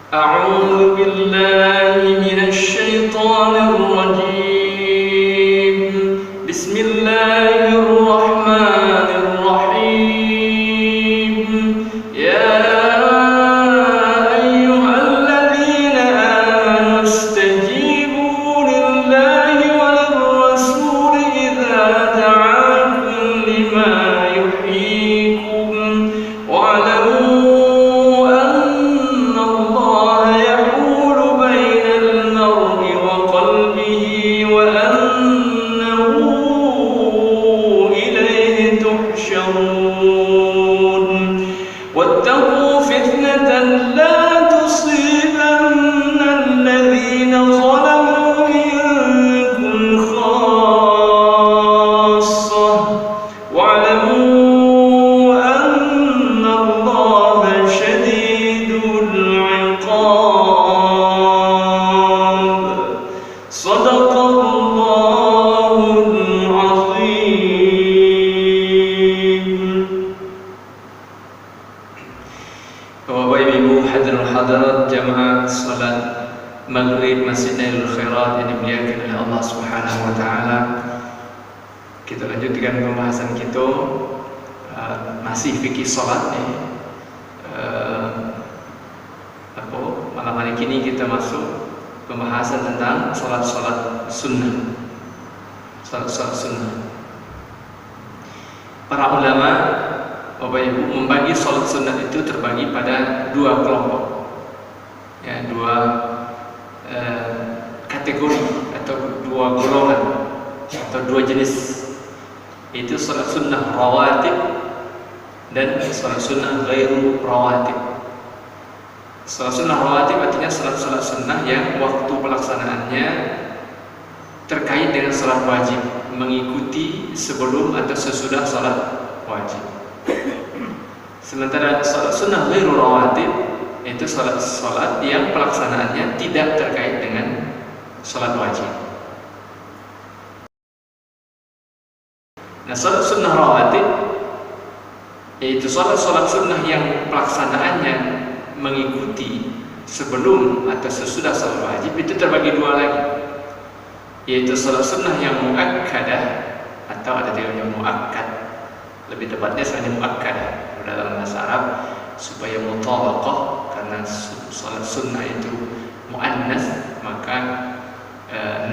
أعوذ بالله من الشيطان الرجيم. بسم الله الرحمن الرحيم. يا أيها الذين آمنوا استجيبوا لله وللرسول إذا دعاكم لما يحييكم واعلموا أن الله يحول بين المرء وقلبه وأنه إليه تحشرون واتقوا فتنة لا تصيبن الذين ظلموا منكم خاصة واعلموا أن الله شديد العقاب. صدق الله العظيم. Bapak Ibu hadirin hadirat jamaah salat Maghrib Masjid Nailul Khairat yang dimuliakan oleh Allah Subhanahu wa taala. Kita lanjutkan pembahasan kita masih fikih salat nih. Malam hari ini kita masuk pembahasan tentang salat-salat sunnah. Salat-salat sunnah. Para ulama Bapak Ibu membagi salat sunnah itu terbagi pada dua kelompok, ya, dua kategori atau dua golongan atau dua jenis. Itu salat sunnah rawatib dan salat sunnah ghairu rawatib. Salat sunnah rawatib artinya salat-salat sunnah yang waktu pelaksanaannya terkait dengan salat wajib, mengikuti sebelum atau sesudah salat wajib. Sementara salat sunnah ghairu rawatib itu salat yang pelaksanaannya tidak terkait dengan salat wajib. Nah, salat sunnah rawatib yaitu salat sunnah yang pelaksanaannya mengikuti sebelum atau sesudah salat wajib itu terbagi dua lagi, yaitu salat sunnah yang muakkadah atau ada yang muakkad. Lebih tepatnya sebenarnya muakkadah dalam bahasa Arab supaya mutabaqah, karena salat sunnah itu muannas maka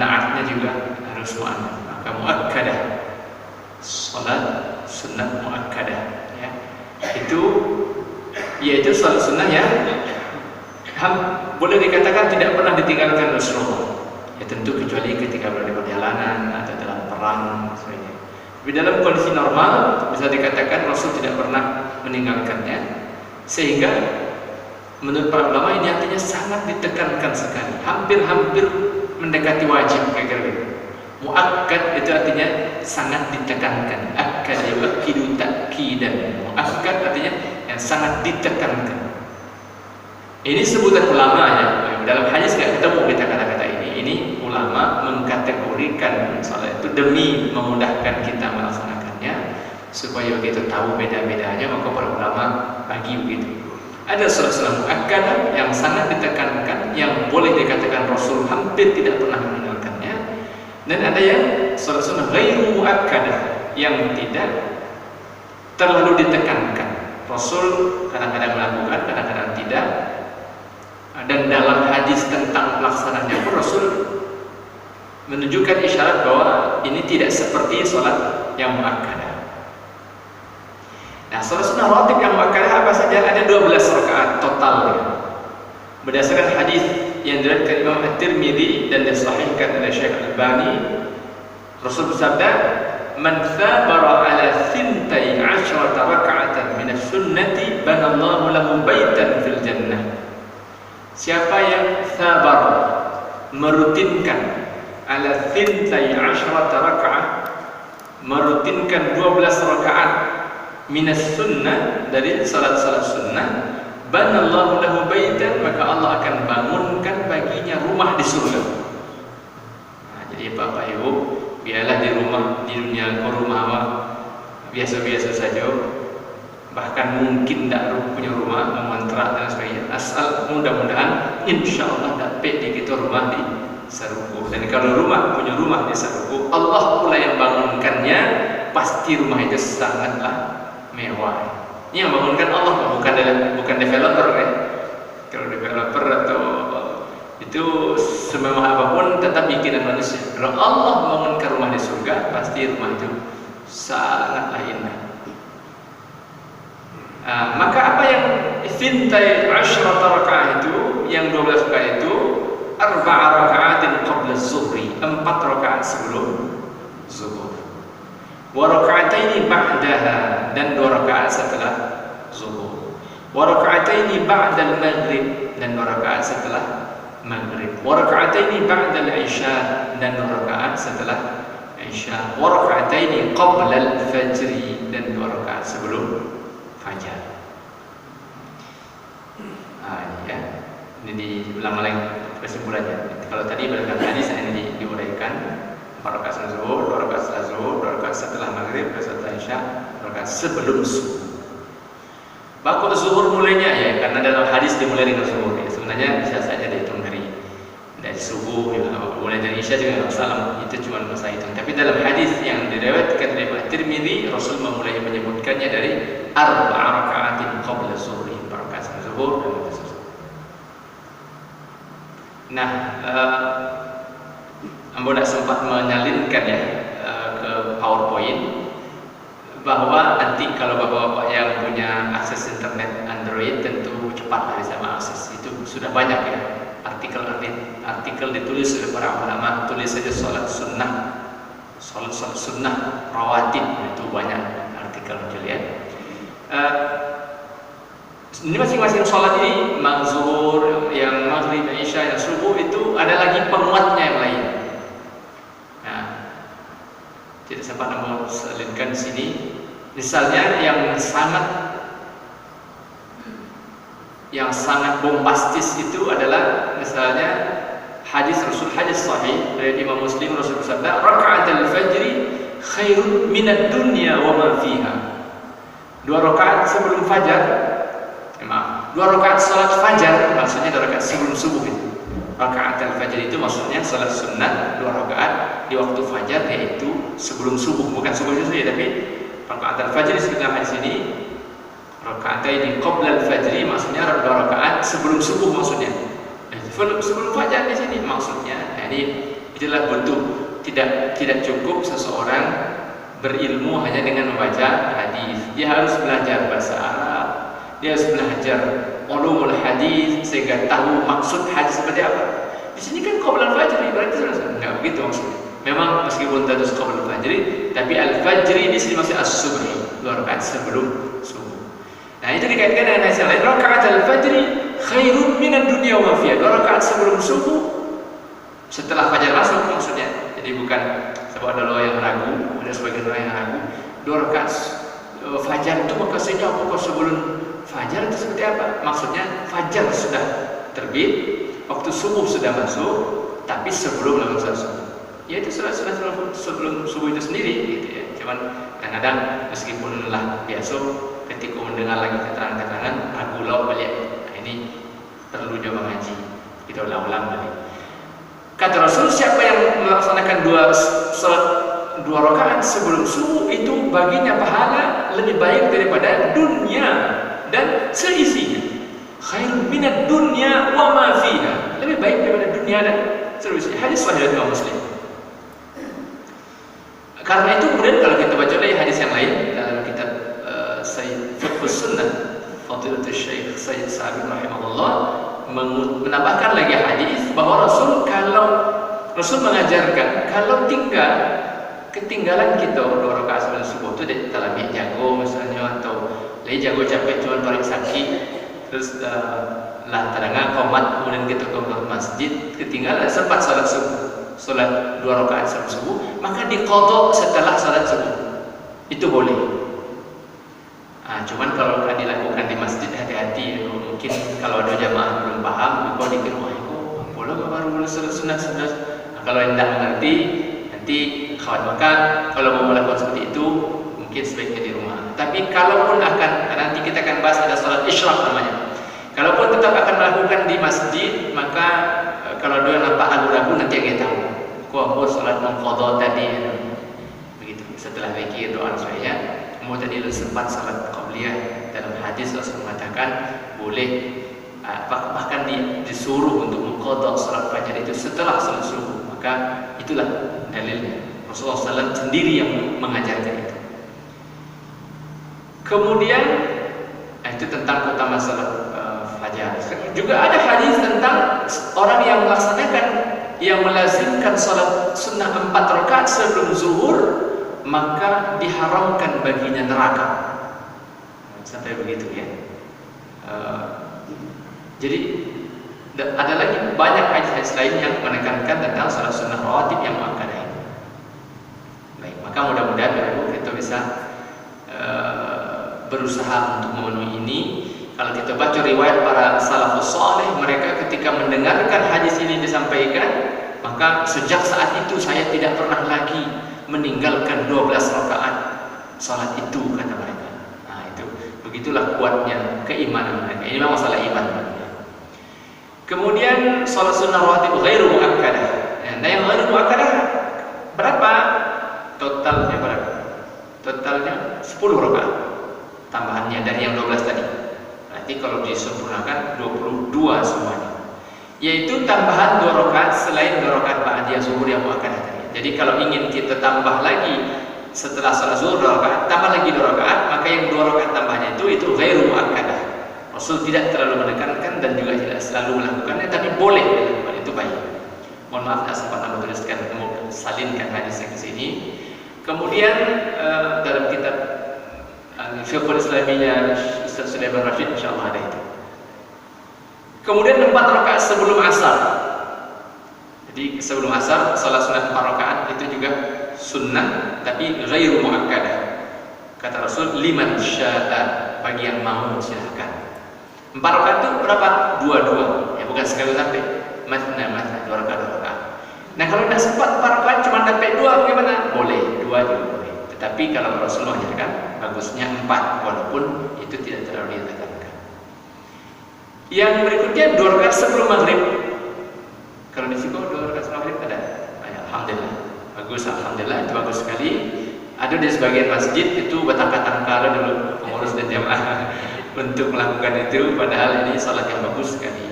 naatnya juga harus muannas, maka muakkadah, salat sunnah muakkadah, ya. Itu yaitu salat sunnah yang boleh dikatakan tidak pernah ditinggalkan Rasulullah, ya tentu kecuali ketika berada di perjalanan atau dalam perang sebagainya. Tapi dalam kondisi normal bisa dikatakan Rasul tidak pernah meninggalkannya, sehingga menurut para ulama ini artinya sangat ditekankan sekali, hampir-hampir mendekati wajib, kira-kira. Muakkad itu artinya sangat ditekankan, akkad yuakkidu ta'kidan. Muakkad artinya yang sangat ditekankan. Ini sebutan ulama, ya. Dalam hadis nggak ketemu kita kata-kata ini. Ini ulama mengkategorikan salat itu demi memudahkan kita melaksanakannya, supaya kita tahu beda-bedanya, maka para ulama bagi begitu. Ada salat muakkadah yang sangat ditekankan, yang boleh dikatakan Rasul hampir tidak pernah meninggalkannya, dan ada yang salat sunnah ghairu muakkadah yang tidak terlalu ditekankan. Rasul kadang-kadang melakukan, kadang-kadang tidak. Dan dalam hadis tentang pelaksanaannya pun Rasul menunjukkan isyarat bahwa ini tidak seperti salat yang muakkadah. Nah, salat sunnah rawatib yang muakkadah apa saja? Ada 12 rakaat totalnya. Berdasarkan hadis yang diriwayatkan Imam At-Tirmidzi dan disahihkan oleh Syekh Al-Albani, Rasul bersabda, "Man thabara ala 12 raka'atan min as-sunnati banallahu lahu baitan fil jannah." Siapa yang sabar merutinkan ala 12 raka'ah, merutinkan 12 rakaat minas sunnah, dari salat-salat sunnah, banallahu lahu baitan, maka Allah akan bangunkan baginya rumah di surga. Nah, jadi Bapak Ibu, biarlah di rumah, di dunia rumah biasa-biasa saja, bahkan mungkin tidak punya rumah, mengontrak dan sebagainya. Asal mudah-mudahan insya Allah dapat di kita rumah di Saruko. Dan kalau punya rumah di Saruko, Allah pula yang bangunkannya, pasti rumah itu sangatlah mewah. Ini yang bangunkan Allah, bukan developer ya. Kalau developer atau itu semewah apapun tetap bikinan manusia. Kalau Allah bangunkan rumah di surga, pasti rumah itu sangatlah indah. Maka apa yang fintai asyrata rakaat itu, yang 12 rakaat itu, arba'a raka'atin qabla zuhri, 4 rakaat sebelum zuhur, wa raka'ataini ba'daha, dan 2 rakaat setelah zuhur, wa raka'ataini ba'dal maghrib, dan 2 rakaat setelah maghrib, wa raka'ataini ba'dal isya, dan 2 rakaat setelah isya, wa raka'ataini qabla al-fajri, dan 2 rakaat sebelum fajar. Ya. Ini diulang lagi kesimpulannya. Kalau tadi berdasarkan hadis ini diuraikan 4 rakaat sebelum zuhur, 2 rakaat setelah zuhur, 2 rakaat setelah maghrib, 2 setelah isya, 2 rakaat sebelum subuh. Bakul zuhur mulainya ya, karena dalam hadis dimulai dengan zuhur. Ya. Sebenarnya bisa saja dihitung dari subuh, ya, mulai dari isya juga nggak salah. Itu cuma masa hitung. Tapi dalam hadis yang diriwayatkan oleh At-Tirmidzi, Rasul memulai menyebutkannya dari arba'a raka'atin qabla zuhri, 4 rakaat sebelum zuhur dan seterusnya. Nah, Ambo tidak sempat menyalinkan ya ke PowerPoint bahwa nanti kalau bapak-bapak yang punya akses internet Android tentu cepat bisa mengakses. Itu sudah banyak ya artikel ditulis oleh para ulama. Tulis saja salat sunnah rawatib, itu banyak artikel muncul ya. Ini masing-masing sholat ini, zuhur, yang maghrib, isya, yang subuh, itu ada lagi penguatnya yang lain. Nah, tidak sempat mau selinkan di sini. Misalnya yang sangat bombastis itu adalah misalnya hadis sahih dari Imam Muslim. Rasul bersabda, raka'atul fajri khairun minad dunya wa ma fiha. 2 rakaat sebelum fajar, 2 rakaat salat fajar, maksudnya 2 rakaat sebelum subuh itu. Rakaat al-fajr itu maksudnya salat sunat 2 rakaat di waktu fajar, yaitu sebelum subuh, bukan subuh itu saja, tapi rakaat al-fajr disebutkan hadis ini. Rakaataini qabla al-fajr maksudnya 2 rakaat sebelum subuh maksudnya. Sebelum fajar di sini maksudnya. Jadi itulah bentuk tidak cukup seseorang berilmu hanya dengan membaca hadis. Dia harus belajar bahasa Arab, dia harus belajar ulumul hadis sehingga tahu maksud hadis seperti apa. Di sini kan qabla al-fajr, berarti enggak begitu maksudnya. Memang meskipun tadi qabla al-fajr, tapi al-fajr di sini masih as-subh, 2 rakaat sebelum subuh. Nah, itu dikaitkan dengan hadis lain, rakaat al-fajr khairun minad dunya wa ma fiha. 2 rakaat sebelum subuh setelah fajar masuk maksudnya. Jadi bukan sebab ada orang yang ragu, ada sebagian orang yang ragu 2 rakaat fajar itu maksudnya apa? Sebelum fajar itu seperti apa? Maksudnya fajar sudah terbit, waktu subuh sudah masuk, tapi sebelum langsung subuh. Ya itu sudah sebelum subuh itu sendiri gitu ya. Cuman kadang-kadang meskipun lah biasa ketika mendengar lagi keterangan-keterangan ragu lah balik. Nah, ini perlu coba ngaji. Kita ulang-ulang balik. Kata Rasul, siapa yang melaksanakan 2 rakaat sebelum subuh itu baginya pahala lebih baik daripada dunia dan seisinya. Khairun minad dunya wa ma fiha. Lebih baik daripada dunia dan seisinya. Hadis sahih dari Imam Muslim. Karena itu kemudian kalau kita baca lagi hadis yang lain dalam kitab Sayyid Fiqhus Sunnah, Fadilatul Syekh Sayyid Sabiq rahimahullah menambahkan lagi hadis bahwa Rasul mengajarkan kalau ketinggalan kita 2 rakaat sebelum subuh itu dalam jago misalnya, atau lagi jago capek cuma paling sakit, terus lah tadanga qomat kemudian kita ke masjid, ketinggalan sempat salat subuh, salat 2 rakaat sebelum subuh, maka diqadha setelah salat subuh. Itu boleh. Cuman kalau dilakukan di masjid hati-hati. Mungkin kalau ada jamaah belum paham, kau dikira boleh baru sunat. Kalau tidak mengerti nanti khawatir. Maka kalau mau melakukan seperti itu mungkin sebaiknya di rumah. Tapi kalaupun nanti kita akan bahas ada salat isyraq namanya. Kalaupun tetap akan melakukan di masjid, maka kalau dia nampak ragu-ragu nanti dia tahu. Aku salat mengqadha tadi. Begitu. Setelah zikir doa saya, mau tadi sempat salat qabliyah, dalam hadis Rasul mengatakan boleh bahkan disuruh untuk mengqadha salat fajar itu setelah salat subuh. Maka itulah dalilnya. Rasulullah SAW sendiri yang mengajarkan itu. Kemudian itu tentang utama salat fajar. Juga ada hadis tentang orang yang melaksanakan, yang melazimkan salat sunnah 4 rakaat sebelum zuhur, maka diharamkan baginya neraka. Sampai begitu ya. Jadi ada lagi banyak hadis lain yang menekankan tentang salat sunnah rawatib yang muakkadah ini. Baik, maka mudah-mudahan kita bisa berusaha untuk memenuhi ini. Kalau kita baca riwayat para salafus saleh, mereka ketika mendengarkan hadis ini disampaikan, maka sejak saat itu saya tidak pernah lagi meninggalkan 12 rakaat salat itu, kata mereka. Nah, itu begitulah kuatnya keimanan mereka. Ini memang masalah iman. Kemudian salat sunnah rawatib ghairu muakkadah. Nah, yang ghairu muakkadah berapa? Totalnya berapa? Totalnya 10 rakaat. Tambahannya dari yang 12 tadi. Berarti kalau disempurnakan 22 semuanya. Yaitu tambahan 2 rakaat selain 2 rakaat ba'diyah zuhur yang muakkadah tadi. Jadi kalau ingin kita tambah lagi setelah salat zuhur 2 rakaat, tambah lagi 2 rakaat, maka yang 2 rakaat tambahnya itu ghairu muakkadah. Rasul tidak terlalu menekankan dan juga tidak selalu melakukannya, tapi boleh dilakukan, itu baik. Mohon maaf tidak sempat aku tuliskan, mau salinkan hadisnya ke sini. Kemudian dalam kitab Fiqhul Islamiyya Ustaz Sulaiman Rashid insyaallah ada itu. Kemudian 4 rakaat sebelum asar. Jadi sebelum asar salat sunat 4 rakaat itu juga sunnah tapi ghairu muakkadah. Kata Rasul, liman syaa, bagi yang mau silahkan. 4 rakaat itu berapa? 2-2. Ya bukan sekali sampai. Matna 2 rakaat. Nah kalau tidak sempat 4 rakaat cuma sampai 2 bagaimana? Boleh, 2 juga boleh. Tetapi kalau Rasul mengajarkan bagusnya 4, walaupun itu tidak terlalu ditekankan. Yang berikutnya 2 rakaat sebelum maghrib. Kalau di Siko 2 rakaat sebelum maghrib ada. Alhamdulillah, bagus, alhamdulillah, itu bagus sekali. Ada di sebagian masjid itu bertangka-tangka dulu pengurus dan jamaah untuk melakukan itu, padahal ini salat yang bagus sekali.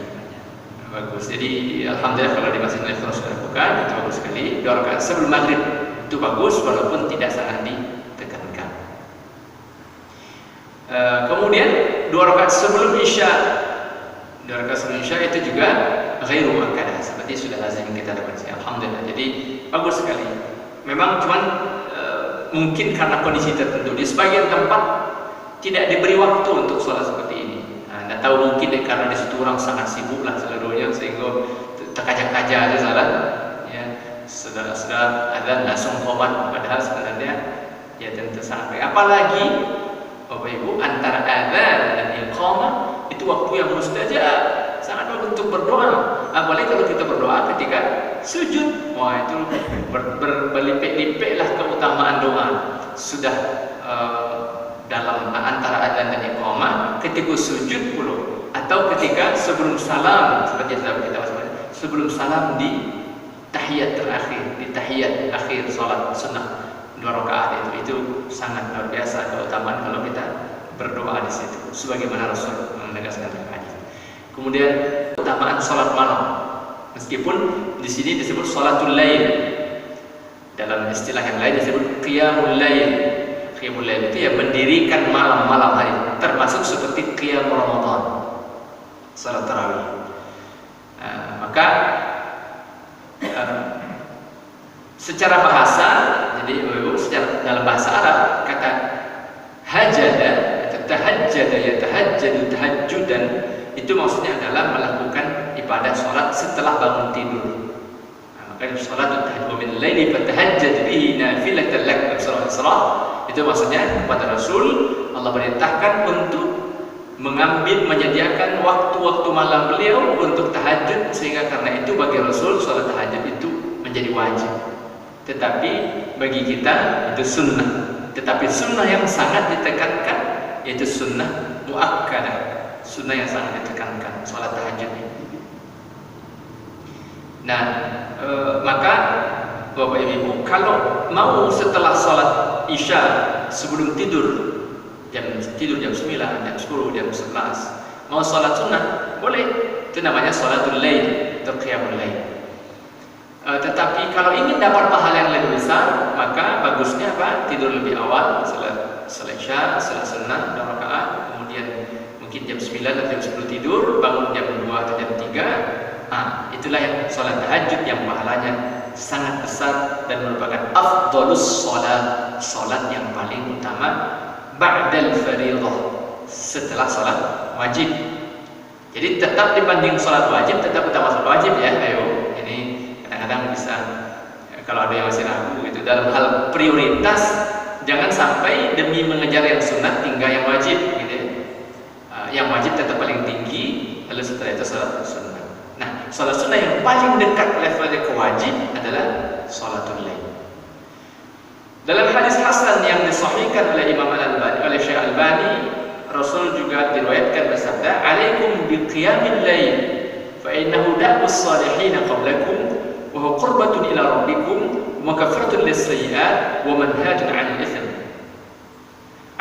Bagus. Jadi alhamdulillah kalau di masjid Al-Ikhlas sudah buka, itu bagus sekali. 2 rakaat sebelum maghrib itu bagus walaupun tidak sangat ditekankan. Kemudian 2 rakaat sebelum isya. 2 rakaat sebelum isya itu juga ghairu muakkadah, seperti sudah lazim kita lakukan. Alhamdulillah. Jadi bagus sekali. Memang cuman mungkin karena kondisi tertentu di sebagian tempat tidak diberi waktu untuk sholat seperti ini. Anda tahu mungkin karena di situ orang sangat sibuk lah seluruhnya sehingga terkajak-kajak aja salat. Ya, saudara-saudara adzan langsung qomat, padahal sebenarnya ya tentu sangat baik. Apalagi Bapak Ibu antara adzan dan iqamah itu waktu yang mustajab, sangat bagus untuk berdoa. Apalagi kalau kita berdoa ketika sujud, wah itu berlipat-lipatlah keutamaan doa. Sudah dalam antara adzan dan iqamah, ketika sujud pula atau ketika sebelum salam, seperti yang kita bahas, sebelum salam di tahiyat terakhir, di tahiyat akhir salat sunnah 2 rakaat itu sangat luar biasa keutamaan kalau kita berdoa di situ, sebagaimana Rasul menegaskan dalam hadis. Kemudian keutamaan salat malam, meskipun di sini disebut salatul lail, dalam istilah yang lain disebut qiyamul lail. Qiyamul lail itu ya mendirikan malam-malam hari, termasuk seperti qiyam Ramadan, salat tarawih. Maka secara bahasa, jadi secara dalam bahasa Arab kata hajada atau tahajjada ya tahajjadu tahajjudan itu maksudnya adalah melakukan ibadah salat setelah bangun tidur. Maka salat tahajjud min laili fatahajjad bihi nafilatan lak, surah Isra. Itu maksudnya kepada Rasul Allah perintahkan untuk menyediakan waktu-waktu malam beliau untuk tahajud, sehingga karena itu bagi Rasul salat tahajud itu menjadi wajib. Tetapi bagi kita itu sunnah. Tetapi sunnah yang sangat ditekankan yaitu sunnah muakkadah, sunnah yang sangat ditekankan, salat tahajud ini. Nah, maka Bapak Ibu, kalau mau setelah salat Isya sebelum tidur jam 9, jam 10, jam 11 mau salat sunnah, boleh. Itu namanya salatul lail atau qiyamul lail. Tetapi kalau ingin dapat pahala yang lebih besar, maka bagusnya apa? Tidur lebih awal, salat Isya, salat sunnah 2 rakaat, kemudian mungkin jam 9 atau jam 10 tidur, bangun jam 2 atau jam 3. Itulah yang salat tahajud yang pahalanya sangat besar dan merupakan afdhalus salat, salat yang paling utama ba'dal fardhah, setelah salat wajib. Jadi tetap dibanding salat wajib tetap utama salat wajib ya. Ayo, ini kadang-kadang bisa kalau ada yang masih ragu gitu dalam hal prioritas, jangan sampai demi mengejar yang sunat tinggal yang wajib gitu ya. Yang wajib tetap paling tinggi, lalu setelah itu salat sunnah. Nah, salat sunnah yang paling dekat levelnya ke wajib adalah salatul lail. Dalam hadis hasan yang disahihkan oleh Imam Al-Albani, oleh Syekh Al-Albani, Rasul juga diriwayatkan bersabda, "Alaikum biqiyamil lail, fa innahu da'bus salihin qablakum wa huwa qurbatun ila rabbikum wa kafaratun lis-sayyi'at wa manhajun 'anil itsm."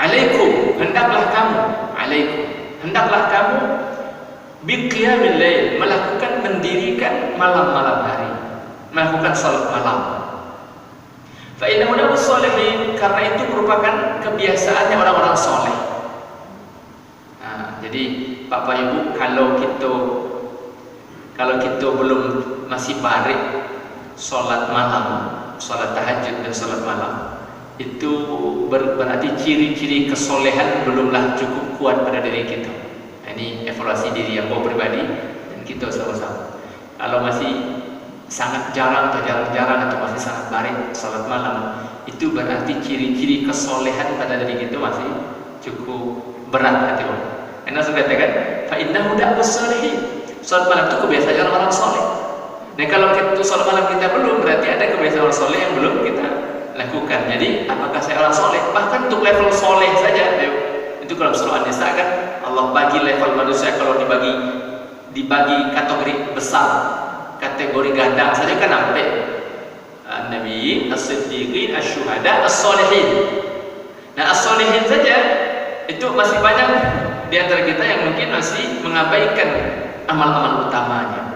Alaikum, hendaklah kamu biqiyamil lail, mendirikan malam-malam hari, melakukan salat malam. Fa innahu da'bus salihin, karena itu merupakan kebiasaannya orang-orang soleh. Jadi Bapak Ibu, kalau kita belum masih barik salat malam, salat tahajud dan salat malam, itu berarti ciri-ciri kesolehan belumlah cukup kuat pada diri kita. Ini evaluasi diri yang pribadi dan kita sama-sama. Kalau masih sangat jarang atau masih sangat barik salat malam, itu berarti ciri-ciri kesolehan pada diri kita masih cukup berat hati orang. Karena sudah katakan, fa innahu da'bus salihin. Salat malam itu kebiasaan orang soleh. Nah, kalau itu salat malam kita belum, berarti ada kebiasaan orang soleh yang belum kita lakukan. Jadi, apakah saya orang soleh? Bahkan untuk level soleh saja, itu kalau surah An-Nisa kan Allah bagi level manusia kalau dibagi kategori besar, kategori ganda saja kan sampai Nabi, As-Siddiqin, Asy-Syuhada, As-Shalihin. Nah, As-Shalihin saja itu masih banyak di antara kita yang mungkin masih mengabaikan amal-amal utamanya.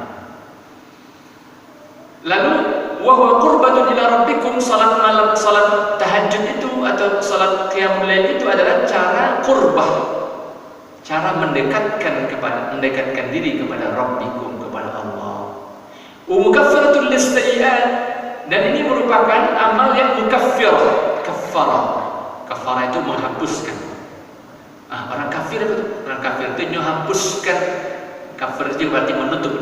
Lalu wa huwa qurbatun ila rabbikum, salat malam, salat tahajud itu atau salat qiyamul lail itu adalah cara qurbah, cara mendekatkan diri kepada Rabbikum, kepada Allah. Wa mukaffiratun lis-sayyi'at, dan ini merupakan amal yang mukaffirah. Kafarah itu menghapuskan. Orang kafir apa itu? Orang kafir itu menghapuskan. Kafir itu berarti menutup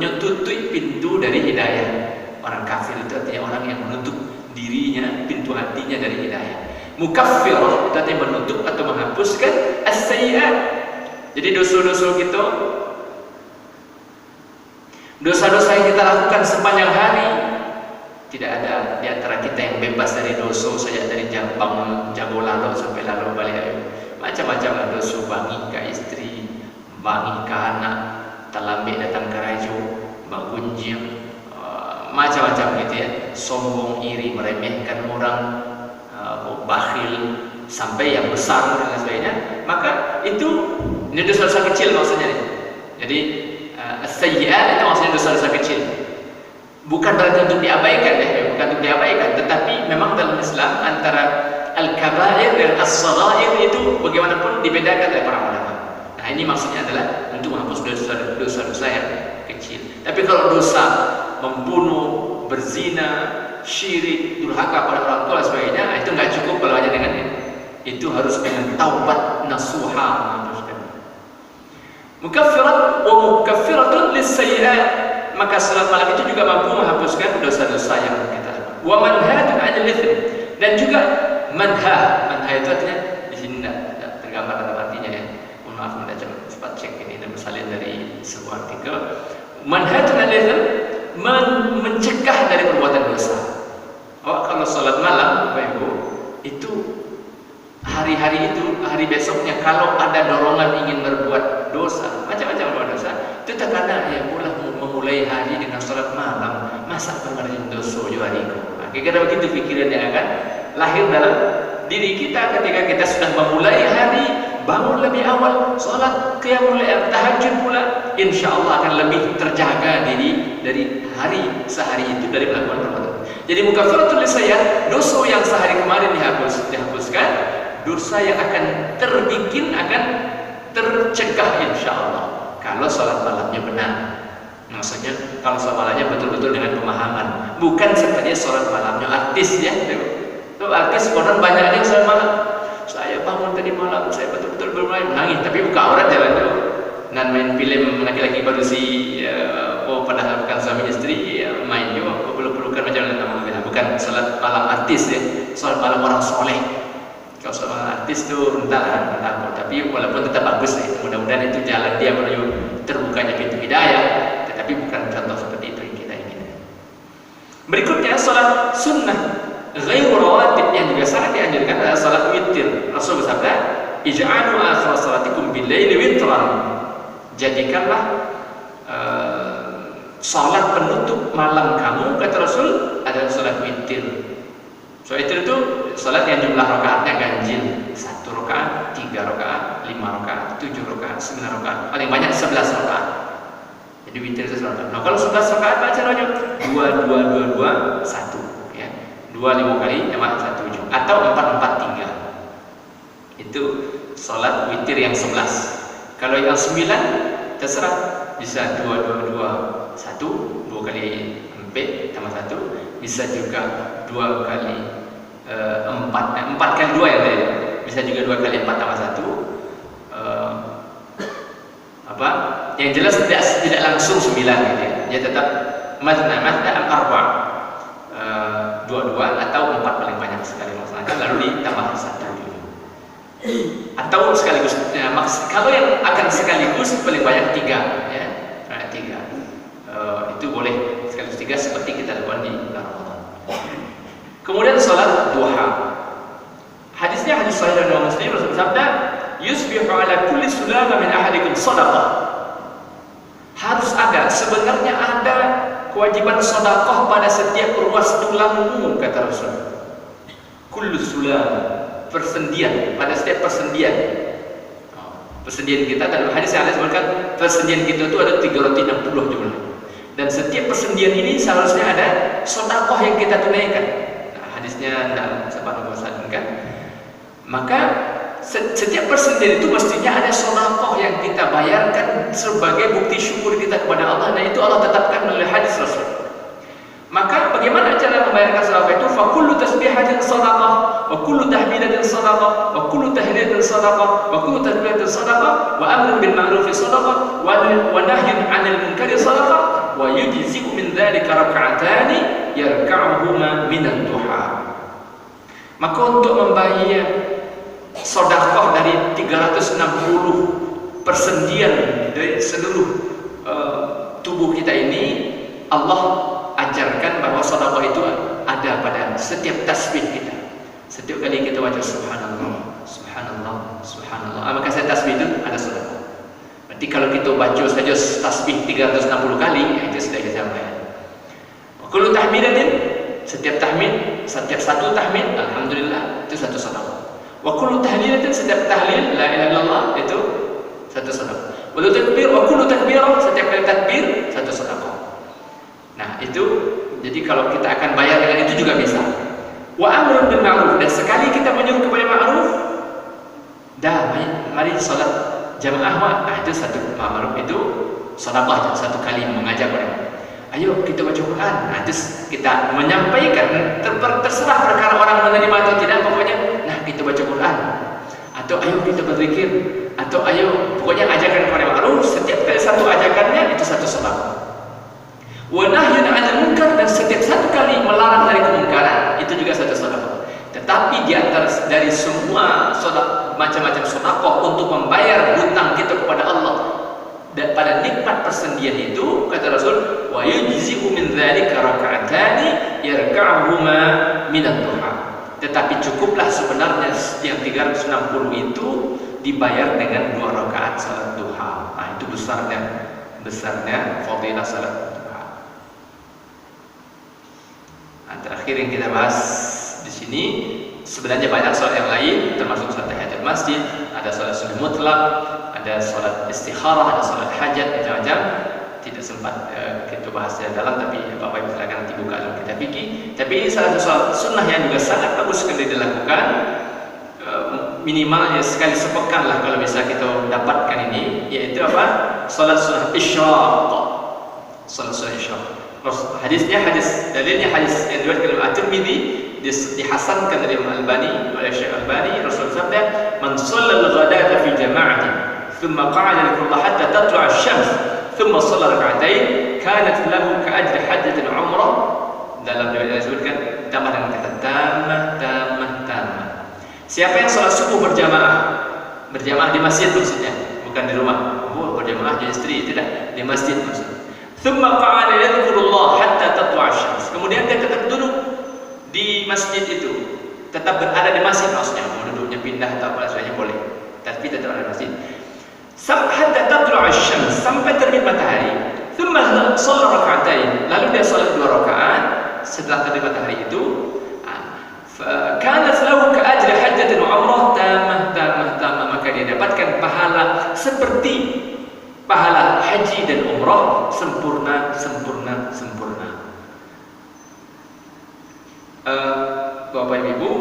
pintu dari hidayah. Orang kafir itu artinya orang yang menutup dirinya, pintu hatinya dari hidayah. Mukaffirah itu artinya menutup atau menghapuskan as-sayyi'at. Jadi dosa-dosa kita, dosa-dosa yang kita lakukan sepanjang hari, tidak ada di antara kita yang bebas dari dosa saja, dari jago lalu sampai lalu balik. Macam-macam dosa, bangi ke istri, bangi ke anak, terlambat datang ke rajo, bagunjing, macam-macam gitu ya, sombong, iri, meremehkan orang, bakhil, sampai yang besar dan sebagainya. Maka itu ini dosa-dosa kecil maksudnya nih. Jadi sayyi'at itu maksudnya dosa-dosa kecil. Bukan berarti untuk diabaikan ya, bukan untuk diabaikan, tetapi memang dalam Islam antara al-kabair dan as-shaghair itu bagaimanapun dibedakan oleh para ulama. Nah, ini maksudnya adalah untuk menghapus dosa-dosa yang kecil. Tapi kalau dosa membunuh, berzina, syirik, durhaka pada orang tua dan sebagainya, itu nggak cukup kalau hanya dengan ini. Itu harus dengan taubat nasuha. Mukaffirat wa mukaffiratun lis-sayyi'at, maka salat malam itu juga mampu menghapuskan dosa-dosa yang kita lakukan. Wa manhajun 'anil itsm, dan juga manha itu artinya di sini tidak tergambar dalam artinya ya. Mohon maaf, kita cepat cek ini dan bersalin dari sebuah artikel. Manhajun 'anil itsm, mencegah dari perbuatan dosa. Kalau salat malam, Bapak Ibu, itu hari-hari itu, hari besoknya kalau ada dorongan ingin berbuat dosa, macam-macam berbuat dosa, itu terkadang ya pula memulai hari dengan salat malam, masa pengerjaan dosa jo hariku. Kira-kira begitu pikiran yang akan lahir dalam diri kita ketika kita sudah memulai hari, bangun lebih awal, salat qiyamul lail, tahajud pula, insyaallah akan lebih terjaga diri dari hari sehari itu dari melakukan perbuatan. Jadi mukaffaratul lisayyan, dosa yang sehari kemarin dihapuskan, dosa yang akan terbikin akan tercegah insyaallah kalau salat malamnya benar. Maksudnya kalau salat malamnya betul-betul dengan pemahaman, bukan seperti salat malamnya artis ya. Itu artis orang banyak yang salat malam. Saya bangun tadi malam, saya betul-betul bermain menangis, tapi buka aurat jalan jauh. Dan main film laki-laki baru padahal bukan suami istri, ya, main juga peluk-pelukan macam mana, bukan salat malam artis ya, salat malam orang soleh. Kalau salat malam artis itu entah apa, tapi walaupun tetap bagus itu, mudah-mudahan itu jalan dia menuju terbukanya pintu hidayah, tetapi bukan contoh seperti itu yang kita inginkan. Berikutnya salat sunnah ghairu rawatib yang juga sangat dianjurkan adalah salat witir. Rasul bersabda, "Ij'alu akhir salatikum bil-laili witran." Jadikanlah salat penutup malam kamu, kata Rasul, adalah salat witir. Salat witir itu salat yang jumlah rakaatnya ganjil, 1 rakaat, 3 rakaat, 5 rakaat, 7 rakaat, 9 rakaat, paling banyak 11 rakaat. Jadi witir itu 11 rakaat. Nah, kalau 11 rakaat baca caranya 2 2 2 2 1 ya. 2 5 kali jamak 1 ujung atau 4 4 3. Itu salat witir yang 11. Kalau yang 9 terserah, bisa 2 2 2 1, 2 kali MP tambah 1, bisa juga 2 kali 4 kali 2 ya tadi. Bisa juga 2 kali 4 tambah 1. Yang jelas tidak langsung 9 gitu ya. Dia tetap mazna arba. 2 atau 4 paling banyak sekali melaksanakan lalu ditambah 1 dulu. Atau sekaligus kalau yang akan sekaligus paling banyak 3 ya. 3. Itu boleh sekaligus 3 seperti kita lakukan di bulan Ramadan. Kemudian salat duha. Hadisnya hadis sahih dari Muslim, Rasul bersabda, "Yusbihu ala kulli sulama min ahadikum shadaqah." Harus ada, sebenarnya ada kewajiban sedekah pada setiap ruas tulangmu, kata Rasul. Kullu sulam, persendian, pada setiap persendian. Persendian kita dalam hadis yang ada sebutkan persendian kita itu ada 360 jumlah. Dan setiap persendian ini seharusnya ada sedekah yang kita tunaikan. Nah, hadisnya tidak sempat membosankan. Maka setiap persendian itu mestinya ada sedekah yang kita bayarkan sebagai bukti syukur kita kepada Allah. Dan itu Allah tetapkan melalui hadis Rasul. Maka bagaimana cara membayarkan sedekah itu? Fa kullu tasbihatin sadaqah, wa kullu tahmidatin sadaqah, wa kullu tahlilatin sadaqah, wa kullu takbiratin sadaqah, wa amrun bil ma'ruf sadaqah, wa nahyun 'anil munkari sadaqah, wa yujzi'u min dzalika rak'atani yarka'uhuma min ad-duha. Maka untuk membayar sedekah dari 360 persendian dari seluruh tubuh kita ini, Allah ajarkan bahwa sedekah itu ada pada setiap tasbih kita. Setiap kali kita baca subhanallah, subhanallah, subhanallah, maka saya tasbih itu ada sedekah. Berarti kalau kita baca saja tasbih 360 kali, itu sudah kita bayar. Wa kullu tahmidatin, setiap tahmid, setiap satu tahmid, alhamdulillah, itu satu sedekah. Wa kullu tahlilatin, setiap tahlil la ilaha illallah, itu satu sedekah. Wa kullu takbirah, setiap kali takbir satu sedekah. Nah itu, jadi kalau kita akan bayar dengan itu juga bisa. Wa amrun bil ma'ruf, dan sekali kita menyuruh kepada ma'ruf, dah mari salat jamaah, itu satu ma'ruf, itu sedekah, satu kali mengajak orang. Ayo kita baca Quran. Nah itu kita menyampaikan, terserah perkara orang menerima atau tidak, pokoknya nah kita baca Quran, atau ayo kita berzikir, atau ayo pokoknya ajakan kepada ma'ruf. Setiap kali satu ajakannya itu satu sedekah. Wa nahyun 'anil munkar, dan setiap satu kali melarang dari kemungkaran itu juga satu sedekah. Tetapi di antara dari semua macam-macam sedekah untuk membayar hutang kita kepada Allah dan pada nikmat persendian itu, kata Rasul, wa yujzi'u min dzalika rak'atani yarka'uhuma min ad-duha. Tetapi cukuplah sebenarnya yang 360 itu dibayar dengan 2 rakaat salat duha. Nah, itu besarnya fadilah salat duha. Nah, terakhir yang kita bahas di sini, sebenarnya banyak salat yang lain, termasuk salat tahiyatul masjid, ada salat sunnah mutlak, ada salat istikharah, ada salat hajat, macam-macam. Tidak sempat kita bahas secara dalam, tapi Bapak Ibu silakan nanti buka dalam kitab fikih. Tapi ini salah satu salat sunnah yang juga sangat bagus sekali dilakukan. Minimal ya sekali sepekan lah kalau bisa kita dapatkan ini, yaitu apa? Salat sunnah isyraq. Salat sunnah isyraq. Dalilnya hadis yang diriwayatkan oleh At-Tirmidzi, dihasankan dari Imam Albani, oleh Syekh Albani. Rasulullah sabda, "Man shallal ghadata fi jama'atin, thumma qa'ada likullah hatta tatlu'a asy-syams, thumma shalla rak'atain, kanat lahu ka'ajri hajjatin umrah." Dalam riwayat disebutkan tambah dengan kata tamah. Siapa yang sholat subuh berjamaah di masjid maksudnya, bukan di rumah. Berjamaah di istri, tidak, di masjid maksudnya. Thumma qa'ada yadhkurullah hatta tatlu'a asy-syams. Kemudian dia tetap duduk di masjid itu, tetap berada di masjid maksudnya, mau duduknya pindah atau apa saja boleh, tapi tetap ada di masjid. Hatta tatlu'a asy-syams, sampai terbit matahari. Thumma shalla rak'atain, lalu dia salat 2 rakaat setelah terbit matahari itu. Kanat lahu ka'ajri hajjatin umrah tamah, maka dia dapatkan pahala seperti pahala haji dan umrah sempurna. Bapak Ibu,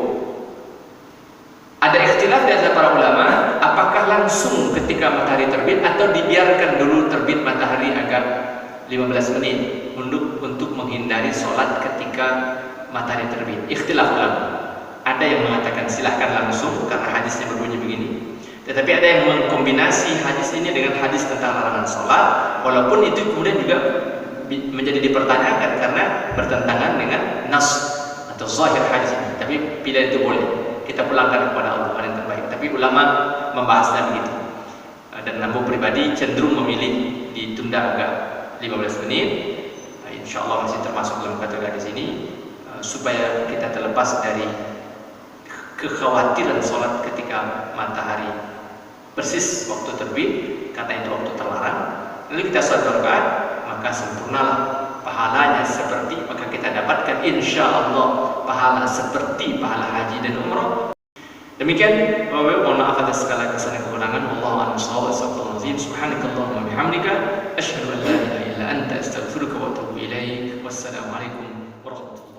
ada ikhtilaf di antara para ulama, apakah langsung ketika matahari terbit atau dibiarkan dulu terbit matahari agak 15 menit untuk menghindari sholat ketika matahari terbit. Ikhtilaf ulama. Ada yang mengatakan silahkan langsung karena hadisnya berbunyi begini. Tetapi ada yang mengkombinasi hadis ini dengan hadis tentang larangan sholat, walaupun itu kemudian juga menjadi dipertanyakan karena bertentangan dengan nas atau zahir hadis ini. Tapi pilihan itu boleh, kita pulangkan kepada Allah yang terbaik. Tapi ulama membahasnya begitu. Dan Nabi pribadi cenderung memilih ditunda agak 15 menit. Insya Allah masih termasuk dalam kategori di sini, supaya kita terlepas dari kekhawatiran sholat ketika matahari persis waktu terbit, karena itu waktu terlarang. Lalu kita sholat rakaat, maka sempurnalah pahalanya seperti, maka kita dapatkan insya Allah pahala seperti pahala haji dan umrah. Demikian, mohon maaf atas segala kesalahan kekurangan. Wallahu a'lam bishawab. Subhanakallahumma wa bihamdika, asyhadu an la ilaha illa anta, astaghfiruka wa atubu ilaik. Wassalamualaikum warahmatullahi wabarakatuh.